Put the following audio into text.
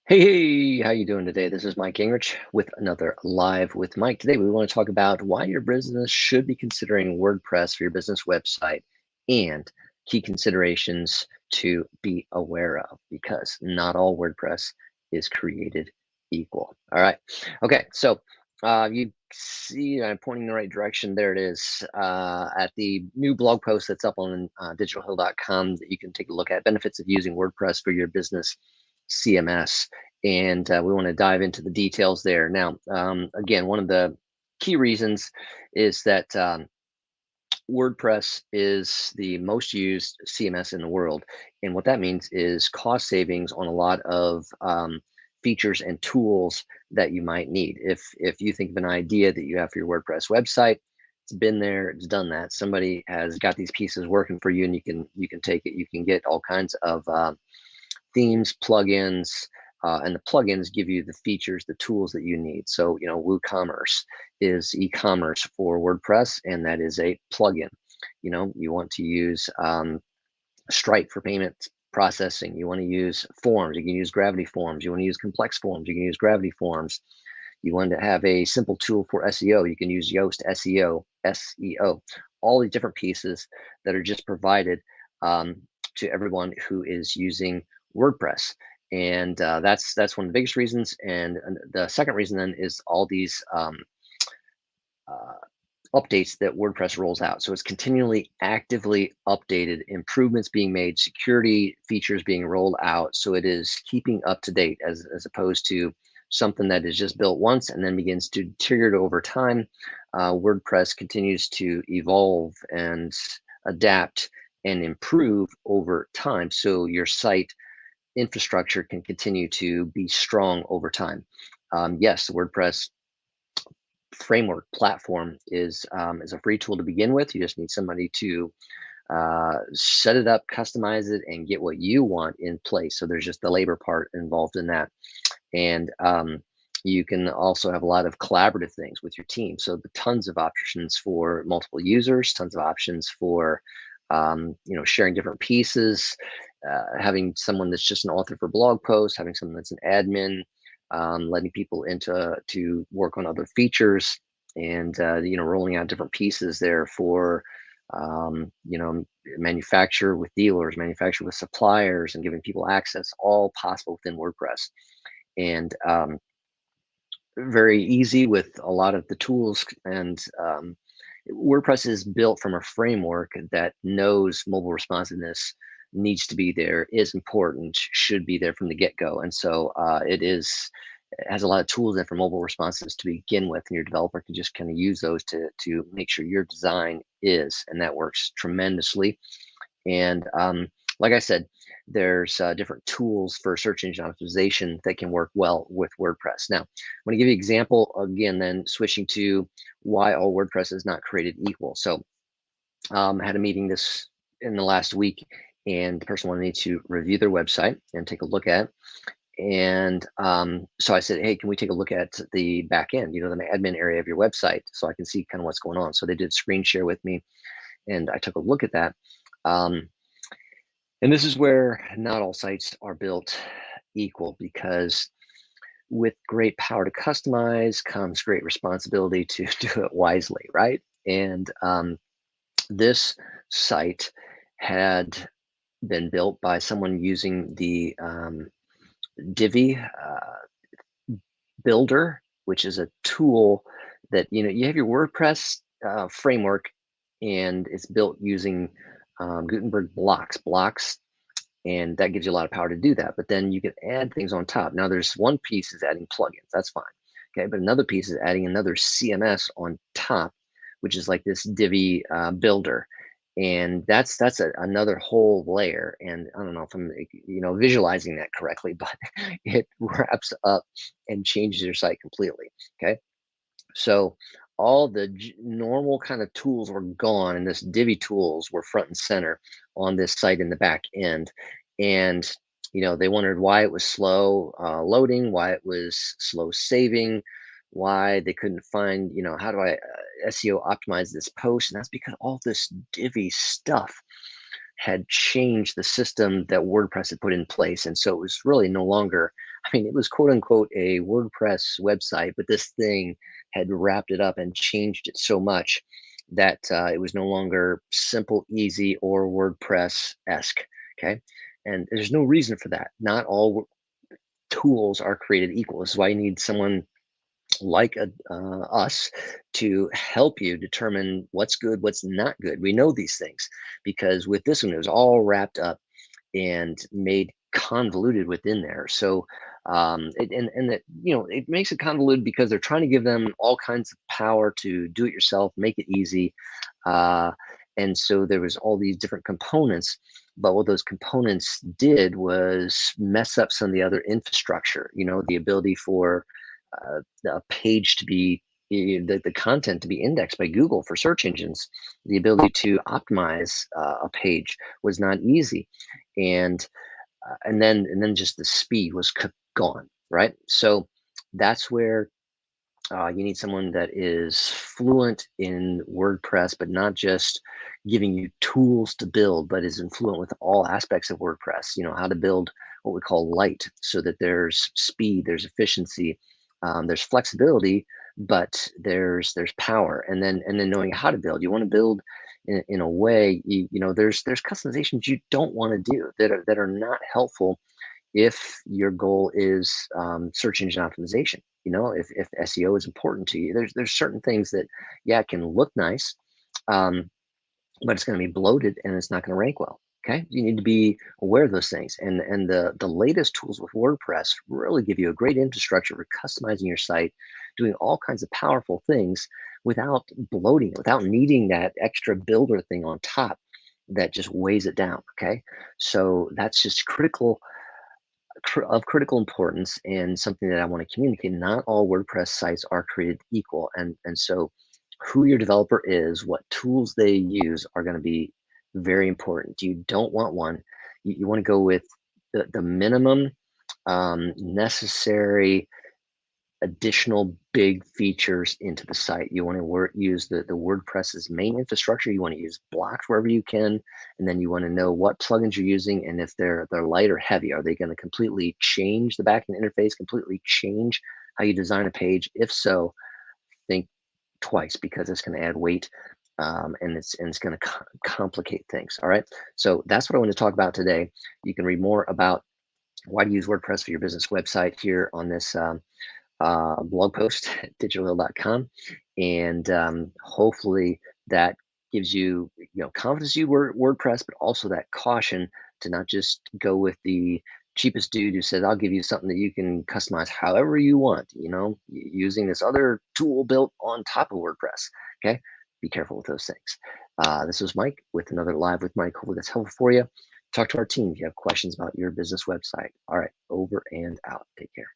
Hey, how you doing today? This is Mike Gingerich with another Live with Mike. Today, we want to talk about why your business should be considering WordPress for your business website and key considerations to be aware of because not all WordPress is created equal. All right. Okay. So you see, I'm pointing in the right direction. There it is at the new blog post that's up on digitalhill.com that you can take a look at benefits of using WordPress for your business CMS, and we want to dive into the details there. Now, again, one of the key reasons is that WordPress is the most used CMS in the world, and what that means is cost savings on a lot of features and tools that you might need. If you think of an idea that you have for your WordPress website, it's been there, it's done that. Somebody has got these pieces working for you, and you can take it. You can get all kinds of themes, plugins, and the plugins give you the features, the tools that you need. So, WooCommerce is e-commerce for WordPress, and that is a plugin. You want to use Stripe for payment processing. You want to use forms. You can use Gravity Forms. You want to use complex forms. You can use Gravity Forms. You want to have a simple tool for SEO. You can use Yoast SEO. All these different pieces that are just provided to everyone who is using WordPress. And that's one of the biggest reasons. And the second reason then is all these uh, updates that WordPress rolls out. So it's continually actively updated, improvements being made, security features being rolled out. So it is keeping up to date as opposed to something that is just built once and then begins to deteriorate over time. WordPress continues to evolve and adapt and improve over time. So your site infrastructure can continue to be strong over time. Yes, the WordPress framework platform is a free tool to begin with. You just need somebody to set it up, customize it, and get what you want in place. So there's just the labor part involved in that, and you can also have a lot of collaborative things with your team. So the tons of options for multiple users, tons of options for sharing different pieces, having someone that's just an author for blog posts, having someone that's an admin, letting people into to work on other features, and rolling out different pieces there for manufacture with dealers, manufacture with suppliers, and giving people access, all possible within WordPress. And very easy with a lot of the tools. And WordPress is built from a framework that knows mobile responsiveness needs to be there, is important, should be there from the get-go. And so it has a lot of tools in for mobile responses to begin with, and your developer can just kind of use those to make sure your design is, and that works tremendously. And like I said, there's different tools for search engine optimization that can work well with WordPress. Now, I'm going to give you an example again, then switching to why all WordPress is not created equal. So I had a meeting this in the last week, and the person wanted me to review their website and take a look at it. And so I said, hey, can we take a look at the back end, the admin area of your website, so I can see kind of what's going on. So they did screen share with me, and I took a look at that. And this is where not all sites are built equal, because with great power to customize comes great responsibility to do it wisely, right? And this site had been built by someone using the Divi builder, which is a tool that, you have your WordPress framework, and it's built using Gutenberg blocks, and that gives you a lot of power to do that. But then you can add things on top. Now, there's one piece is adding plugins. That's fine. Okay, but another piece is adding another CMS on top, which is like this Divi builder, and that's another whole layer. And I don't know if I'm visualizing that correctly, but it wraps up and changes your site completely. Okay, so all the normal kind of tools were gone, and this Divi tools were front and center on this site in the back end. And they wondered why it was slow loading, why it was slow saving, why they couldn't find, how do I SEO optimize this post? And that's because all this Divi stuff had changed the system that WordPress had put in place. And so it was really no longer, I mean, it was quote unquote a WordPress website, but this thing had wrapped it up and changed it so much that it was no longer simple, easy, or WordPress esque. Okay. And there's no reason for that. Not all tools are created equal. This is why you need someone like us to help you determine what's good, what's not good. We know these things because with this one, it was all wrapped up and made convoluted within there. So, and that, it makes it convoluted because they're trying to give them all kinds of power to do it yourself, make it easy. Uh, and so there was all these different components, but what those components did was mess up some of the other infrastructure, the ability for a page to be the content to be indexed by Google for search engines, the ability to optimize a page was not easy, and and then just the speed was gone, right? So that's where you need someone that is fluent in WordPress, but not just giving you tools to build, but is fluent with all aspects of WordPress. How to build what we call light, so that there's speed, there's efficiency, there's flexibility, but there's power. And then knowing how to build. You want to build in a way. There's customizations you don't want to do that are not helpful if your goal is search engine optimization. If SEO is important to you, there's certain things that, yeah, it can look nice, um, but it's going to be bloated and it's not going to rank well. Okay, you need to be aware of those things, and the latest tools with WordPress really give you a great infrastructure for customizing your site, doing all kinds of powerful things without bloating, without needing that extra builder thing on top that just weighs it down. Okay, so that's just of critical importance and something that I want to communicate. Not all WordPress sites are created equal, and so who your developer is, what tools they use are going to be very important. You don't want one. You want to go with the minimum necessary additional big features into the site. You want to use the WordPress's main infrastructure. You want to use blocks wherever you can, and then you want to know what plugins you're using and if they're light or heavy. Are they going to completely change the backend interface? Completely change how you design a page? If so, think twice because it's going to add weight. And it's going to complicate things. All right. So that's what I want to talk about today. You can read more about why to use WordPress for your business website here on this blog post at digitalhill.com, and hopefully that gives you confidence to use WordPress, but also that caution to not just go with the cheapest dude who says I'll give you something that you can customize however you want, using this other tool built on top of WordPress. Okay, be careful with those things. This was Mike with another Live with Mike. Hopefully that's helpful for you. Talk to our team if you have questions about your business website. All right, over and out. Take care.